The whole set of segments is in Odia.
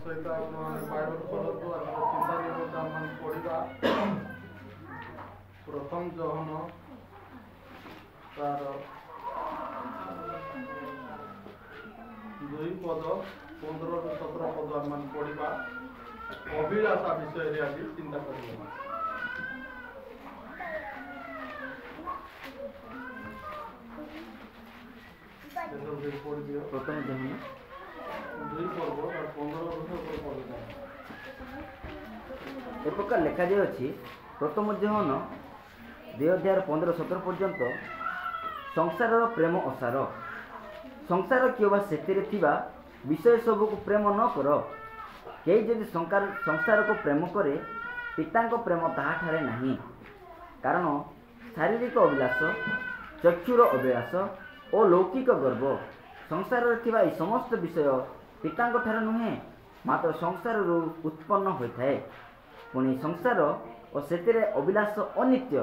सहित बाइबल पढ़ु आज चिंता निमित्त पढ़ा प्रथम जहन तार 2 पद 15 ରୁ 17 पद आम पढ़ा अभिलाषा विषय आज चिंता करवा। प्रथम जहन 2 पर्व 15 ରୁ 17 पद ए प्रकार लिखा जाए प्रथम जहन 2:15-17 पर्यंत संसार प्रेम असार संसार किंवा सेतिरे थिबा विषय सबू को प्रेम न कर कई जदि संसार को प्रेम करे पिता को प्रेम ताहा ठारे नहीं कारण शारीरिक अभिलाष चक्षुर अभिलाष और लौकिक गर्व संसार थिबा ई समस्त विषय पिता ठारे नुहे मात्र संसार उत्पन्न होता है पुणी संसार और सेतिरे अभिलाष अनित्य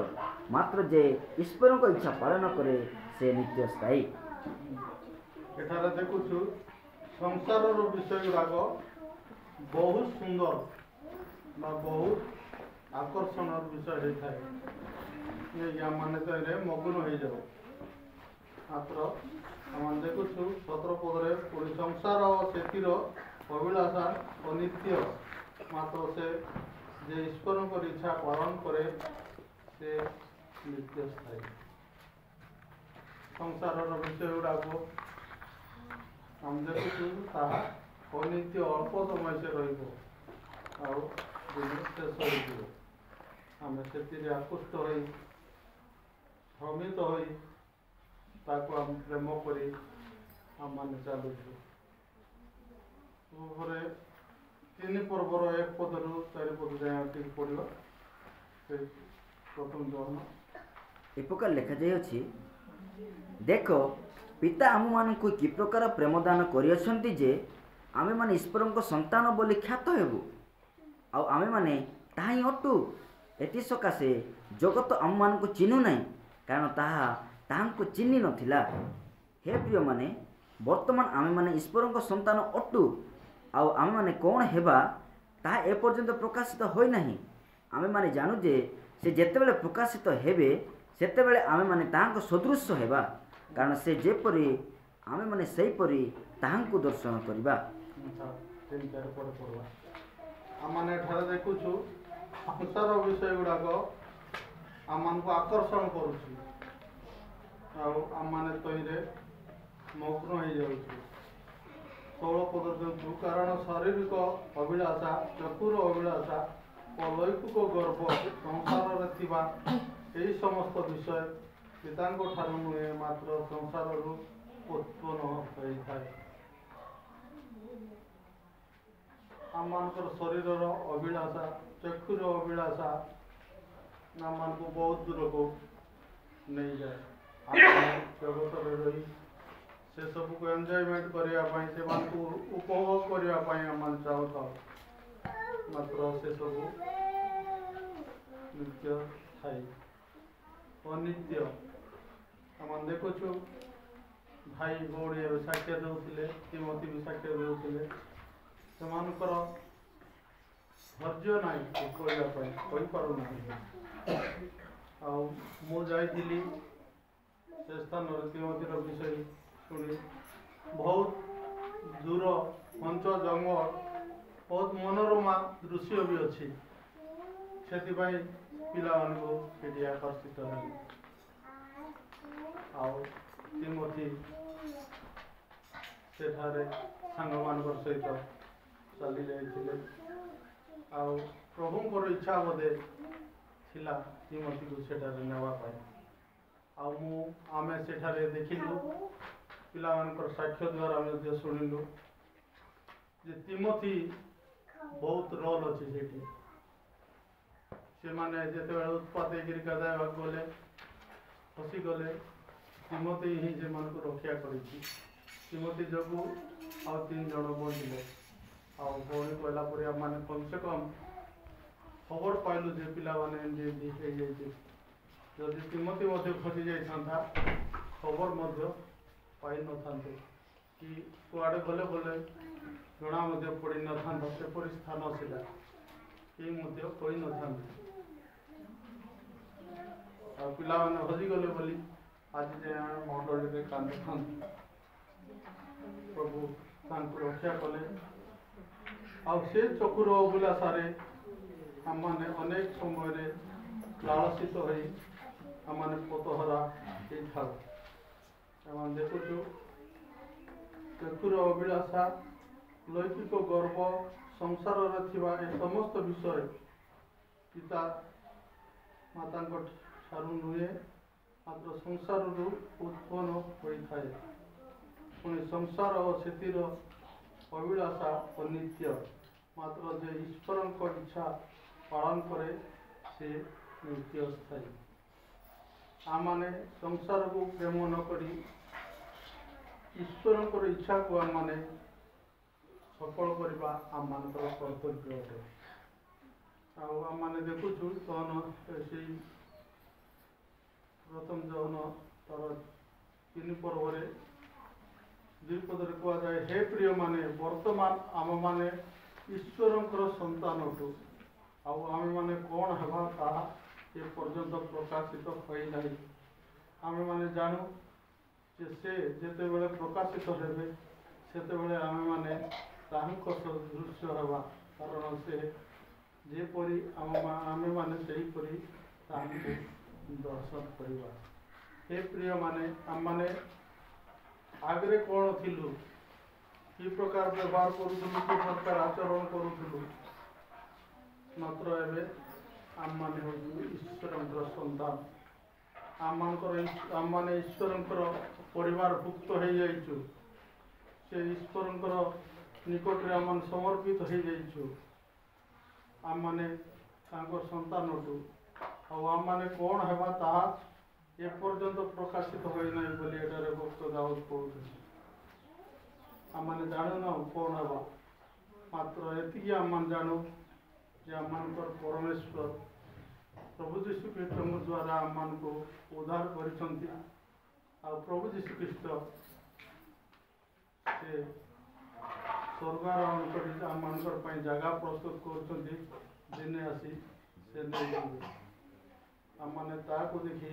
मात्र जे ईश्वर को इच्छा पालन करे से नित्य स्थायी। एठारे देखुछु संसार विषय गुड़ाक बहुत सुंदर बहुत आकर्षण विषय होता है या माने तो मग्न हो जाओ मात्र आम देखुछु 17 पदरे पूरी संसार और सेतिर अभिलाषा अनित्य मात्र से जे ईश्वर को इच्छा पालन करे से नित्य स्थायी। संसार विषय गुड़ाक आम देखुछु अनित्य अल्प समय से शेष होम से आकृष्ट हो भ्रमित हो प्रेम कर चलु 3 पर्वर 1 पद रू 4 पद जाए पढ़ा प्रथम जहन ए प्रकार लिखा जाए देख पिता आम मान को कि प्रकार प्रेमदान करियछंती जे आमे माने ईश्वर को संतान बोली ख्यात हेबु आमे माने ताही अटु एति सकाशे जगत आम मान को चिन्हु नहीं कारण ताहा को चिन्हि नथिला। हे प्रिय माने वर्तमान आमे माने ईश्वर को संतान अटु आमे माने कौन हेबा ताहा ए पर्यंत प्रकाशित होई नहीं आमे माने जानू जे से जेतेबेले प्रकाशित हेबे सेतेबेले आमे माने ताहाको सदृश हेबा कारण से जेपरी आमे माने सेही परी ताहाको दर्शन करबा। आम देखुछु संसार विषय गुड़ाक आम को आकर्षण करुछि आम तईरे मग्न हो जाउछु 16 पद देखु कारण शारीरिक अभिलाषा चतुर अभिलाषा और लौकिक गर्व संसार थिबा एही समस्त विषय पिता ठारू नुहे मात्र संसार उत्पन्न होता है। आम शरीर अभिलाषा चक्षुर अभिलाषा आम को बहुत दूर को नहीं जाए जगत रही से सब को एंजॉयमेंट करने से उपभोग करने चाहता मात्र से सब नित्य थाई अनित्य आम देखुछु भाई भौणी साक्ष्य देउथिले तिमोथी भी साक्ष्य देउथिले सेमानकर धैर्य नहीं कही पारु ना मु जाइथिली से स्थान तिमोथीर विषय शुणी बहुत दूर मंच जंगल बहुत मनोरमा दृश्य भी अच्छी से पिला मानी आकर्षित तिमोथी सेठारे सांग मान सहित चली जाइए प्रभुंर इच्छा बोधे थिला तिमोथी को सेठारे नेवाई आमे सेठारे देखिलु पिला मानकर साक्ष्य द्वारा शुणिलु जे तिमोथी बहुत रोल अच्छी सेठी से माने जिते उत्पात गाधा गले फसी गले तिमोथी ही से मान को रक्षा करी तिमोथी जोगु आ 3 जन बंधिले आनी कहला माने कम से कम खबर पाइलु जे पिला माने जदि तिमोथी फसी जाता खबर पाई न था कि कुआड़े गले गले ଜଣା ମଧ୍ୟ ପଡ଼ିନଥାନ୍ତା ସେପରି ସ୍ଥାନ ଥିଲା, କେହି ମଧ୍ୟ କହିନଥାନ୍ତେ। ଆଉ ପିଲାମାନେ ହଜିଗଲେ ବୋଲି ଆଜି ଯାଏ ଆମେ ମଣ୍ଡଳୀରେ କାନ୍ଦିଥାନ୍ତୁ। ପ୍ରଭୁ ତାଙ୍କୁ ରକ୍ଷା କଲେ। ଆଉ ସେ ଚକୁର ଅଭିଳାଷାରେ ଆମମାନେ ଅନେକ ସମୟରେ ଲାଳସିତ ହୋଇ ଆମମାନେ ପତହରା ହେଇଥାଉ। ଆମେ ଦେଖୁଛୁ ଚକୁର ଅଭିଳାଷା, ଲୌକିକ ଗର୍ବ, ସଂସାରରେ ଥିବା ଏ ସମସ୍ତ ବିଷୟ ପିତା ମାତାଙ୍କ ଠାରୁ ନୁହେଁ, ମାତ୍ର ସଂସାରରୁ ଉତ୍ପନ୍ନ ହୋଇଥାଏ। ପୁଣି ସଂସାର ଓ ସେଥିର ଅଭିଳାଷା ଅନିତ୍ୟ, ମାତ୍ର ଯେ ଈଶ୍ୱରଙ୍କ ଇଚ୍ଛା ପାଳନ କରେ ସେ ନିତ୍ୟ ସ୍ଥାୟୀ। ଆମମାନେ ସଂସାରକୁ ପ୍ରେମ ନ କରି ଈଶ୍ୱରଙ୍କର ଇଚ୍ଛାକୁ ଆମମାନେ ସଫଳ କରିବା ଆମମାନଙ୍କର କର୍ତ୍ତବ୍ୟ ଅଟେ। ଆଉ ଆମମାନେ ଦେଖୁଛୁ ସେଇ ପ୍ରଥମ ଜହନ ତାର 3 ପର୍ବରେ 2 ପଦରେ କୁହାଯାଏ, ହେ ପ୍ରିୟମାନେ, ବର୍ତ୍ତମାନ ଆମମାନେ ଈଶ୍ୱରଙ୍କର ସନ୍ତାନ ଅଟୁ, ଆଉ ଆମେମାନେ କ'ଣ ହେବା ତାହା ଏ ପର୍ଯ୍ୟନ୍ତ ପ୍ରକାଶିତ ହୋଇନାହିଁ। ଆମେମାନେ ଜାଣୁ ଯେ ସେ ଯେତେବେଳେ ପ୍ରକାଶିତ ହେବେ ସେତେବେଳେ ଆମେମାନେ ତାହାଙ୍କ ସଦୃଶ୍ୟ ହେବା, କାରଣ ସେ ଯେପରି ଆମେମାନେ ସେହିପରି ତାହାଙ୍କୁ ଦର୍ଶନ କରିବା। ହେ ପ୍ରିୟମାନେ, ଆମମାନେ ଆଗରେ କ'ଣ ଥିଲୁ, କି ପ୍ରକାର ବ୍ୟବହାର କରୁଥିଲୁ, କି ପ୍ରକାର ଆଚରଣ କରୁଥିଲୁ, ମାତ୍ର ଏବେ ଆମମାନେ ହେଉଛୁ ଈଶ୍ୱରଙ୍କର ସନ୍ତାନ। ଆମମାନେ ଈଶ୍ୱରଙ୍କର ପରିବାରଭୁକ୍ତ ହେଇଯାଇଛୁ। ସେ ଈଶ୍ୱରଙ୍କର ନିକଟରେ ଆମମାନେ ସମର୍ପିତ ହେଇଯାଇଛୁ। ଆମମାନେ ତାଙ୍କର ସନ୍ତାନ ଅଟୁ, ଆଉ ଆମମାନେ କ'ଣ ହେବା ତାହା ଏପର୍ଯ୍ୟନ୍ତ ପ୍ରକାଶିତ ହୋଇନାହିଁ ବୋଲି ଏଠାରେ ଭକ୍ତ ଦାଉଦ କହୁଛନ୍ତି। ଆମମାନେ ଜାଣୁନାହୁଁ କ'ଣ ହେବା, ମାତ୍ର ଏତିକି ଆମମାନେ ଜାଣୁ ଯେ ଆମମାନଙ୍କର ପରମେଶ୍ୱର ପ୍ରଭୁ ଯୀଶୁଖ୍ରୀଷ୍ଟଙ୍କ ଦ୍ୱାରା ଆମମାନଙ୍କୁ ଉଦ୍ଧାର କରିଛନ୍ତି। ଆଉ ପ୍ରଭୁ ଯୀଶୁଖ୍ରୀଷ୍ଟ ସେ ସ୍ୱର୍ଗାରୋହଣ କରି ଆମମାନଙ୍କର ପାଇଁ ଜାଗା ପ୍ରସ୍ତୁତ କରୁଛନ୍ତି। ଦିନେ ଆସି ସେ ନେଇଯିବେ। ଆମମାନେ ତାହାକୁ ଦେଖି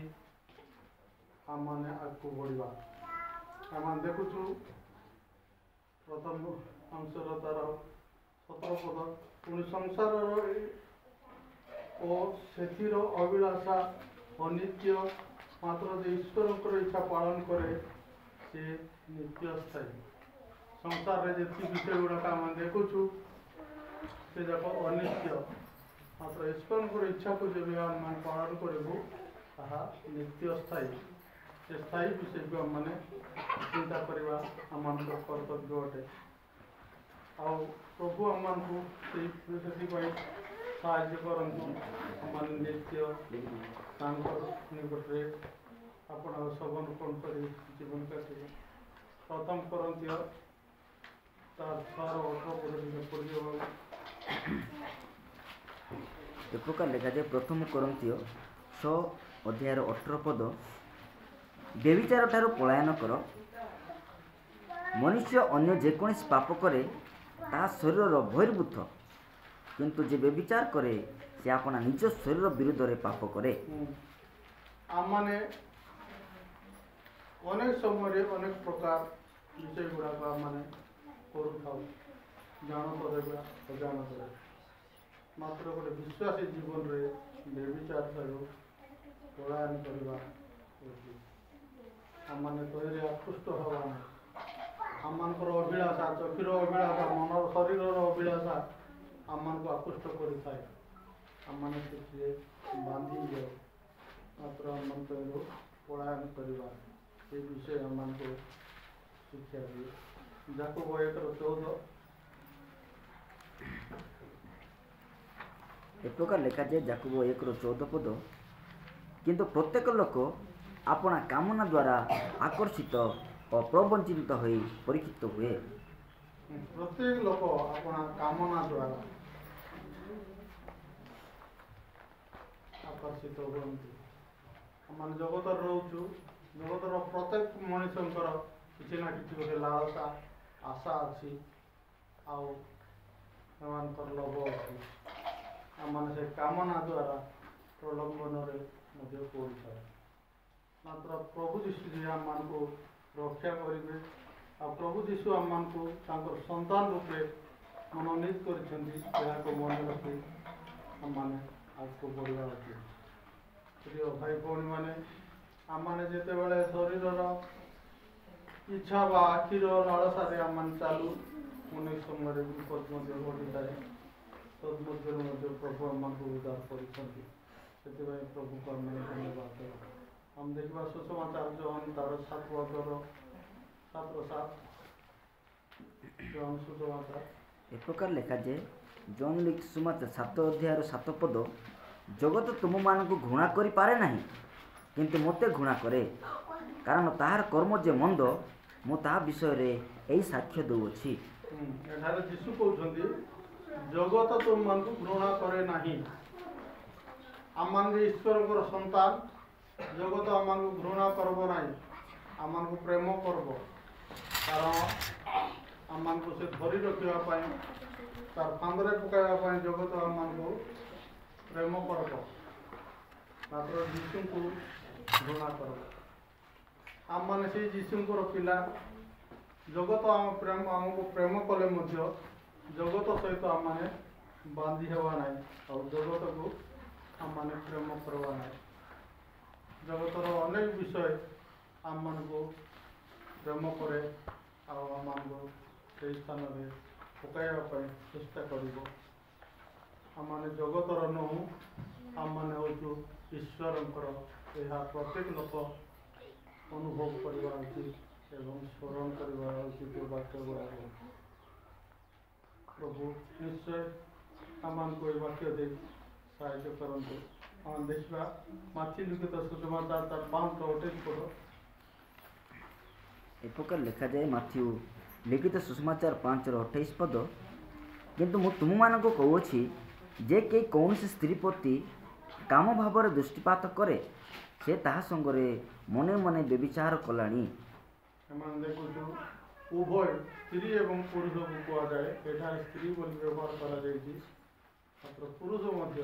ଆମମାନେ ଆଗକୁ ବଢ଼ିବା। ଆମମାନେ ଦେଖୁଛୁ ପ୍ରଥମ ଅଂଶର ତାର 17 ପଦ, ପୁଣି ସଂସାରର ଓ ସେଥିର ଅଭିଳାଷା ଅନିତ୍ୟ, ମାତ୍ର ଯେ ଈଶ୍ୱରଙ୍କର ଇଚ୍ଛା ପାଳନ କରେ ସେ ନିତ୍ୟ ସ୍ଥାୟୀ। ସଂସାରରେ ଯେତିକି ବିଷୟ ଗୁଡ଼ାକ ଆମେ ଦେଖୁଛୁ ସେ ଯାକ ଅନିତ୍ୟ, ମାତ୍ର ଈଶ୍ୱରଙ୍କର ଇଚ୍ଛାକୁ ଯେବେ ଆମେ ପାଳନ କରିବୁ ତାହା ନିତ୍ୟ ସ୍ଥାୟୀ। ସେ ସ୍ଥାୟୀ ବିଷୟକୁ ଆମମାନେ ଚିନ୍ତା କରିବା ଆମମାନଙ୍କର କର୍ତ୍ତବ୍ୟ ଅଟେ। ଆଉ ପ୍ରଭୁ ଆମମାନଙ୍କୁ ସେଥିପାଇଁ ସାହାଯ୍ୟ କରନ୍ତି। ଆମମାନେ ନିତ୍ୟ ତାଙ୍କର ନିକଟରେ ଆପଣ ସମର୍ପଣ କରି ଜୀବନ କାଟିବେ। ପ୍ରଥମ କରନ୍ତୀୟ ତାର 6-18 ପଦରେ ପଡ଼ିଯିବ। ଏ ପ୍ରକାର ଲେଖାଯାଏ, ପ୍ରଥମ କରନ୍ତୀୟ 6 ଅଧ୍ୟାୟର 18 ପଦ, ବ୍ୟଭିଚାର ଠାରୁ ପଳାୟନ କର। ମନୁଷ୍ୟ ଅନ୍ୟ ଯେକୌଣସି ପାପ କରେ ତାହା ଶରୀରର ବହିର୍ଭୂତ, କିନ୍ତୁ ଯେ ବ୍ୟଭିଚାର କରେ ସେ ଆପଣା ନିଜ ଶରୀର ବିରୁଦ୍ଧରେ ପାପ କରେ। ଆମମାନେ ଅନେକ ସମୟରେ ଅନେକ ପ୍ରକାର ବିଷୟ ଗୁଡ଼ାକ ଆମମାନେ କରୁଥାଉ, ଜାଣତରେ ଅଜାଣତରେ। ମାତ୍ର ଗୋଟେ ବିଶ୍ୱାସୀ ଜୀବନରେ ବ୍ୟଭିଚାର ଠାରୁ ପଳାୟନ କରିବା ଉଚିତ। ଆମମାନେ ତହିଁରେ ଆକୃଷ୍ଟ ହେବା ନାହିଁ। ଆମମାନଙ୍କର ଅଭିଳାଷା, ଚକ୍ଷୁର ଅଭିଳାଷା, ମନର ଶରୀରର ଅଭିଳାଷା ଆମମାନଙ୍କୁ ଆକୃଷ୍ଟ କରିଥାଏ। ଆମମାନେ ସେଥିରେ ବାନ୍ଧି ଯାଉ, ମାତ୍ର ଆମମାନ ତହିଁରୁ ପଳାୟନ କରିବା ଏ ବିଷୟ ଆମମାନଙ୍କୁ ଶିକ୍ଷା ଦିଏ। ଯାକୋବ 1:14 ଏ ପ୍ରକାର ଲେଖାଯାଏ, ଯାକୋବ 1:14 ପଦ, କିନ୍ତୁ ପ୍ରତ୍ୟେକ ଲୋକ ଆପଣା କାମନା ଦ୍ୱାରା ଆକର୍ଷିତ ଓ ପ୍ରବଞ୍ଚିତ ହୋଇ ପରୀକ୍ଷିତ ହୁଏ। ପ୍ରତ୍ୟେକ ଲୋକ ଆପଣା କାମନା ଦ୍ୱାରା ଆକର୍ଷିତ ହୁଅନ୍ତି। ଆମେ ଜଗତରେ ରହୁଛୁ, ଜଗତର ପ୍ରତ୍ୟେକ ମଣିଷଙ୍କର କିଛି ନା କିଛି ଗୋଟେ ଲାଳସା, ଆଶା ଅଛି। ଆଉ ସେମାନଙ୍କର ଲୋଭ ଅଛି ଆମମାନେ ସେ କାମନା ଦ୍ୱାରା ପ୍ରଲୋଭନରେ ମଧ୍ୟ ପଡ଼ିଥାଏ। ମାତ୍ର ପ୍ରଭୁ ଯୀଶୁ ଯେ ଆମମାନଙ୍କୁ ରକ୍ଷା କରିବେ ଆଉ ପ୍ରଭୁ ଯୀଶୁ ଆମମାନଙ୍କୁ ତାଙ୍କର ସନ୍ତାନ ରୂପେ ମନୋନୀତ କରିଛନ୍ତି ଏହାକୁ ମନେ ରଖି ଆମମାନେ ଆଗକୁ ବଢ଼ିବା ଉଚିତ। ପ୍ରିୟ ଭାଇ ଭଉଣୀମାନେ, ଆମମାନେ ଯେତେବେଳେ ଶରୀରର ଇଚ୍ଛା ବା ଆଖିର ଲାଳସାରେ ଆମମାନେ ଚାଲୁ ଅନେକ ସମୟରେ ବିପଦ ମଧ୍ୟ ଘଟିଥାଏ। ତନ୍ମଧ୍ୟରୁ ମଧ୍ୟ ପ୍ରଭୁ ଆମମାନଙ୍କୁ ଉଦ୍ଧାର କରିଛନ୍ତି। ସେଥିପାଇଁ ପ୍ରଭୁଙ୍କୁ ଆମେ ଧନ୍ୟବାଦ ଦେବା। ଆମେ ଦେଖିବା ସୁସମାଚାର ଜହନ ତାର 7 ଅଧ୍ୟାୟର 7 ଜହନ ସୁସମାଚାର ଏ ପ୍ରକାର ଲେଖାଯାଏ, ଜନ୍ ଲିଖ ସୁସମାଚାର 7 ଅଧ୍ୟାୟର 7 ପଦ, ଜଗତ ତୁମମାନଙ୍କୁ ଘୃଣା କରିପାରେ ନାହିଁ, କିନ୍ତୁ ମୋତେ ଘୃଣା କରେ, କାରଣ ତାହାର କର୍ମ ଯେ ମନ୍ଦ, ମୁଁ ତାହା ବିଷୟରେ ଏହି ସାକ୍ଷ୍ୟ ଦେଉଅଛି। ଏଠାରେ ଯୀଶୁ କହୁଛନ୍ତି ଜଗତ ତୁମମାନଙ୍କୁ ଘୃଣା କରେ ନାହିଁ। ଆମମାନେ ଈଶ୍ୱରଙ୍କର ସନ୍ତାନ, ଜଗତ ଆମମାନଙ୍କୁ ଘୃଣା କରିବ ନାହିଁ, ଆମମାନଙ୍କୁ ପ୍ରେମ କରିବ। କାରଣ ଆମମାନଙ୍କୁ ସେ ଧରି ରଖିବା ପାଇଁ, ତାର ଫାନ୍ଦରେ ପକାଇବା ପାଇଁ ଜଗତ ଆମମାନଙ୍କୁ ପ୍ରେମ କରିବ, ମାତ୍ର ଯୀଶୁଙ୍କୁ ଘୃଣା କରିବ। ଆମମାନେ ସେଇ ଯୀଶୁଙ୍କର ପିଲା। ଜଗତ ଆମକୁ ପ୍ରେମ କଲେ ମଧ୍ୟ ଜଗତ ସହିତ ଆମମାନେ ବାନ୍ଧି ହେବା ନାହିଁ ଆଉ ଜଗତକୁ ଆମମାନେ ପ୍ରେମ କରିବା ନାହିଁ। ଜଗତର ଅନେକ ବିଷୟ ଆମମାନଙ୍କୁ ପ୍ରେମ କରେ ଆଉ ଆମମାନଙ୍କୁ ସେହି ସ୍ଥାନରେ ପକାଇବା ପାଇଁ ଚେଷ୍ଟା କରିବ। ଆମମାନେ ଜଗତର ନୁହଁ, ଆମମାନେ ହେଉଛୁ ଈଶ୍ୱରଙ୍କର। ଏହା ପ୍ରତ୍ୟେକ ଲୋକ ଅନୁଭବ କରିବା ଉଚିତ ଏବଂ ସ୍ମରଣ କରିବା ଉଚିତ। ବାକ୍ୟ ଗୁଡ଼ାକ ପ୍ରଭୁ ନିଶ୍ଚୟ ଆମମାନଙ୍କୁ ଏ ବାକ୍ୟ ଦେଇ ସାହାଯ୍ୟ କରନ୍ତୁ। ଆମେ ଦେଖିବା ମାଥି ଲିଖିତ ସୁସମାଚାର ତାର 5:28 ପଦ। ଏ ପ୍ରକାର ଲେଖାଯାଏ, ମାଥ୍ୟୁ ଲିଖିତ ସୁସମାଚାର 5:28 ପଦ, କିନ୍ତୁ ମୁଁ ତୁମମାନଙ୍କୁ କହୁଅଛି ଯେ କେହି କୌଣସି ସ୍ତ୍ରୀ ପ୍ରତି କାମ ଭାବରେ ଦୃଷ୍ଟିପାତ କରେ, ସେ ତାହା ସଙ୍ଗରେ ମନେ ମନେ ବ୍ୟଭିଚାର କଲାଣି। ଏମାନେ ଦେଖୁଛୁ ଉଭୟ ସ୍ତ୍ରୀ ଏବଂ ପୁରୁଷକୁ କୁହାଯାଏ। ଏଠାରେ ସ୍ତ୍ରୀ ବୋଲି ବ୍ୟବହାର କରାଯାଇଛି, ମାତ୍ର ପୁରୁଷ ମଧ୍ୟ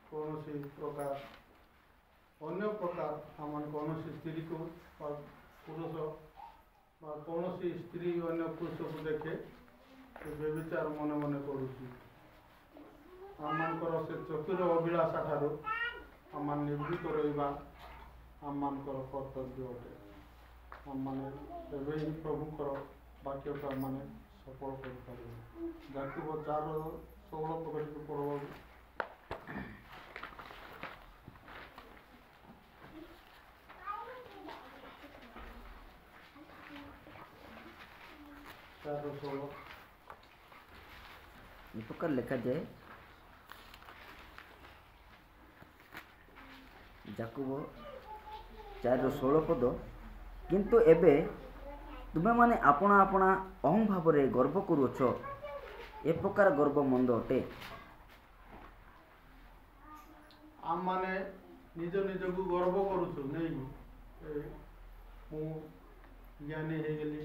କୌଣସି ପ୍ରକାର ଅନ୍ୟ ପ୍ରକାର ଆମମାନେ କୌଣସି ସ୍ତ୍ରୀକୁ ବା ପୁରୁଷ ବା କୌଣସି ସ୍ତ୍ରୀ ଅନ୍ୟ ପୁରୁଷକୁ ଦେଖେ ସେ ବ୍ୟଭିଚାର ମନେ ମନେ କରୁଛି। ଆମମାନଙ୍କର ସେ ଚକ୍ଷୁର ଅଭିଳାଷା ଠାରୁ ଆମମାନେ ନିବୃତ୍ତ ରହିବା ଆମମାନଙ୍କର କର୍ତ୍ତବ୍ୟ ଅଟେ। ଆମମାନେ ଏବେ ହିଁ ପ୍ରଭୁଙ୍କର ବାକ୍ୟକୁ ଆମମାନେ ସଫଳ କରିପାରିବେ। ଯାକୁବ 4:16 ପଦଟିକୁ ପଢ଼ିବାକୁ। ଏ ପ୍ରକାର ଲେଖାଯାଏ, ଯାକୁବ 4:16 ପଦ, କିନ୍ତୁ ଏବେ ତୁମେମାନେ ଆପଣା ଆପଣା ଅହଂ ଭାବରେ ଗର୍ବ କରୁଅଛ, ଏ ପ୍ରକାର ଗର୍ବ ମନ୍ଦ ଅଟେ। ଆମମାନେ ନିଜ ନିଜକୁ ଗର୍ବ କରୁଛୁ ନେଇକି, ମୁଁ ଜ୍ଞାନୀ ହେଇଗଲି,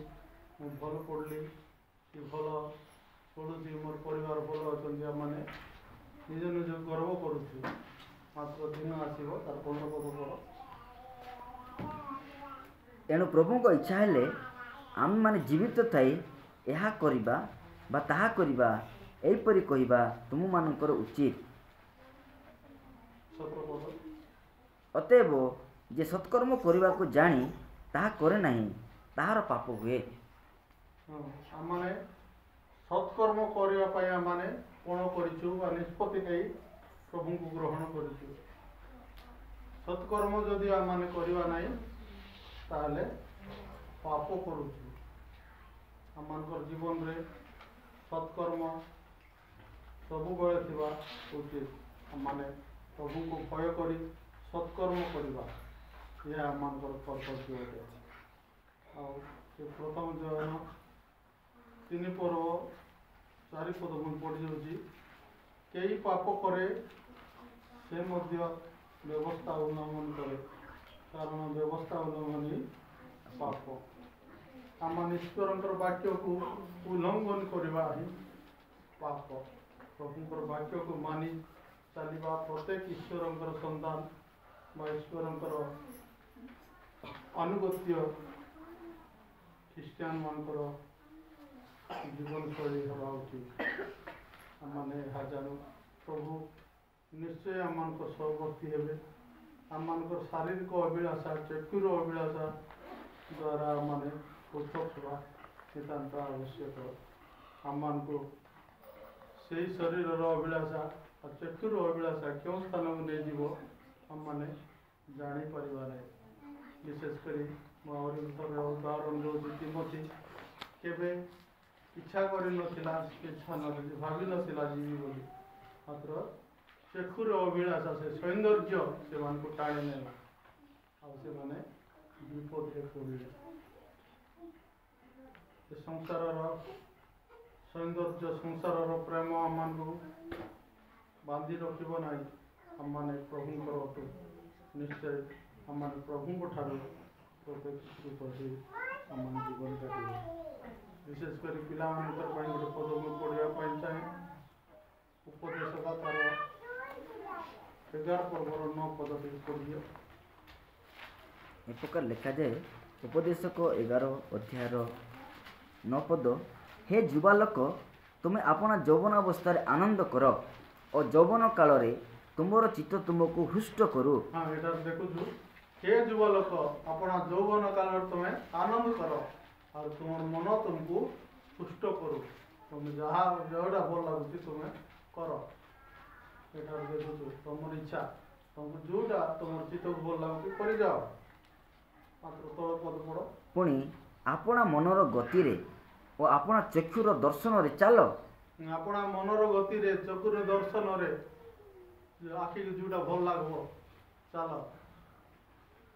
ମୁଁ ଭଲ ପଢ଼ିଲି, କି ଭଲ ପଢ଼ୁଛି, ମୋର ପରିବାର ଭଲ ଅଛନ୍ତି। ଆମମାନେ ନିଜ ନିଜକୁ ଗର୍ବ କରୁଛୁ, ମାତ୍ର ଦିନ ଆସିବ ତାର 15 ପଦ ପଡ଼। ତେଣୁ ପ୍ରଭୁଙ୍କ ଇଚ୍ଛା ହେଲେ ଆମେମାନେ ଜୀବିତ ଥାଇ ଏହା କରିବା ବା ତାହା କରିବା, ଏହିପରି କହିବା ତୁମମାନଙ୍କର ଉଚିତ। ଅତଏବ ଯେ ସତ୍କର୍ମ କରିବାକୁ ଜାଣି ତାହା କରେ ନାହିଁ, ତାହାର ପାପ ହୁଏ। ଆମମାନେ ସତ୍କର୍ମ କରିବା ପାଇଁ ଆମମାନେ କ'ଣ କରିଛୁ ବା ନିଷ୍ପତ୍ତି ନେଇ ପ୍ରଭୁଙ୍କୁ ଗ୍ରହଣ କରିଛୁ। ସତ୍କର୍ମ ଯଦି ଆମମାନେ କରିବା ନାହିଁ ତାହେଲେ ପାପ କରୁଛୁ। ଆମମାନଙ୍କର ଜୀବନରେ ସତ୍କର୍ମ ସବୁବେଳେ ଥିବା ଉଚିତ। ଆମମାନେ ପ୍ରଭୁଙ୍କୁ ଭୟ କରି ସତ୍କର୍ମ କରିବା, ଏହା ଆମମାନଙ୍କର କର୍ତ୍ତବ୍ୟ ଅଟେ। ଆଉ ସେ ପ୍ରଥମ ଜହନ 3:4 ପଦ ମୁଁ ପଢ଼ିଯାଉଛି। କେହି ପାପ କରେ ସେ ମଧ୍ୟ ବ୍ୟବସ୍ଥା ଉଲ୍ଲଂଘନ କରେ, କାରଣ ବ୍ୟବସ୍ଥା ଉଲ୍ଲଂଘନ ପାପ। आम ईश्वर वाक्य को उल्लंघन करवा ही पाप। प्रभुंर वाक्य को मानि चलवा प्रत्येक ईश्वर संतान ईश्वर अनुगत्य ख्रीस्टियान मानकर जीवन शैली हवा उचित। आमने यह जानू प्रभु निश्चय आम सहवर्ती हे। आम शारीरिक अभिलाषा चक्षुर अभिलाषा द्वारा माने पृथक हवा नितांत आवश्यक। आम को से शरीर अभिलाषा और चक्षुर अभिलाषा क्यों स्थान को नहीं जीव आम मैंने जापर ना। विशेषकर उदाहरण जो तिमोथी केवे इच्छा कर भावी नाला जीवी बोली मात्र चक्षुर अभिलाषा से सौंदर्य से टाणी नेला से विपद पड़े। संसार सौंदर्य संसार प्रेम आम को बांधि रखब ना। आम मैंने प्रभुंर अटू निश्चय आम प्रभु ठार प्रत्येक आम जीवन काटे। विशेषकर पिला गोटे पद पढ़ापी चाहे उपदेश तार 11 पर्वर 9 पद पढ़िए। ए प्रकार लिखा जाए उपदेशक 11 अध्यायर 9 पद। हे जुबालोक तुमे अपना यौवन अवस्था आनंद कर और यौवन काल तुमर चित्त तुमको हुष्ट करू। हाँ ये देखु हे जुबालोक अपना यौवन काल तुम आनंद कर और तुम मन तुमको पुष्ट करू। तुम जहाँ जोटा भल लगुच तुम कर। यहाँ देखु तुम इच्छा तुमको जोटा तुम चित्त को भल लगुच कर जाओ। मात्र तल पद पढ़। पुणी अपना मनर गति और अपना चक्षुर दर्शन रे चल। अपना मनर गति रे चक्षुर दर्शन रे आखि जोटा भल लगब चल।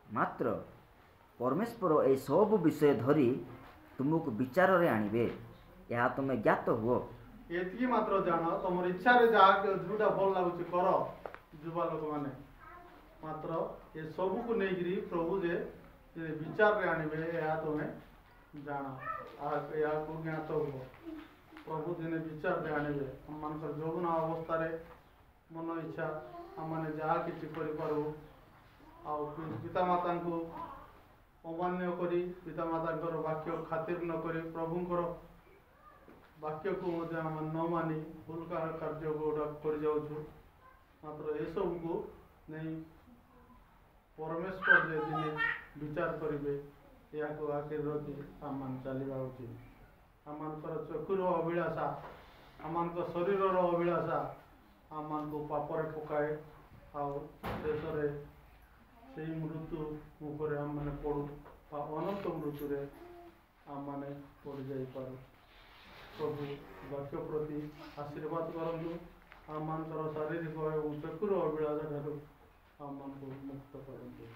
मात्र परमेश्वर ए सब विषय धरी तुमको विचार रे आणिबे या तुम ज्ञात हुओ। ये मात्र जान तुम इच्छा रे जोटा भल लगुच कर। युवा लोक मैंने मात्र ये सब को लेकिन प्रभु जे विचार रे आणिबे या तुम्हें जान या को ज्ञात हो। प्रभु दिने विचार रे आणिबे हम मान यौवन अवस्था रे मन इच्छा आम मैंने जहाँ किसी करूँ पितामाता को अमान्य करी पितामाता वाक्य खातिर न करी प्रभुंर वाक्य को न मानी भूल कार्य गोटा कर जाऊँ। मात्र ये सब को नहीं परमेश्वर जे दिने विचार करेंगे या आखिर रखी आम चलवा उचित। आम चक्षुर अभिलाषा आम शरीर अभिलाषा आम को पापरे पकाए शेष से मृत्यु मुखरे आम मैंने पड़ू अनंत मृत्यु आम मैंने पड़ जापर। प्रभु वाक्य प्रति आशीर्वाद करूँ आम शारीरिक और चक्षुर अभिलाषा ठार आम मुक्त करूँ।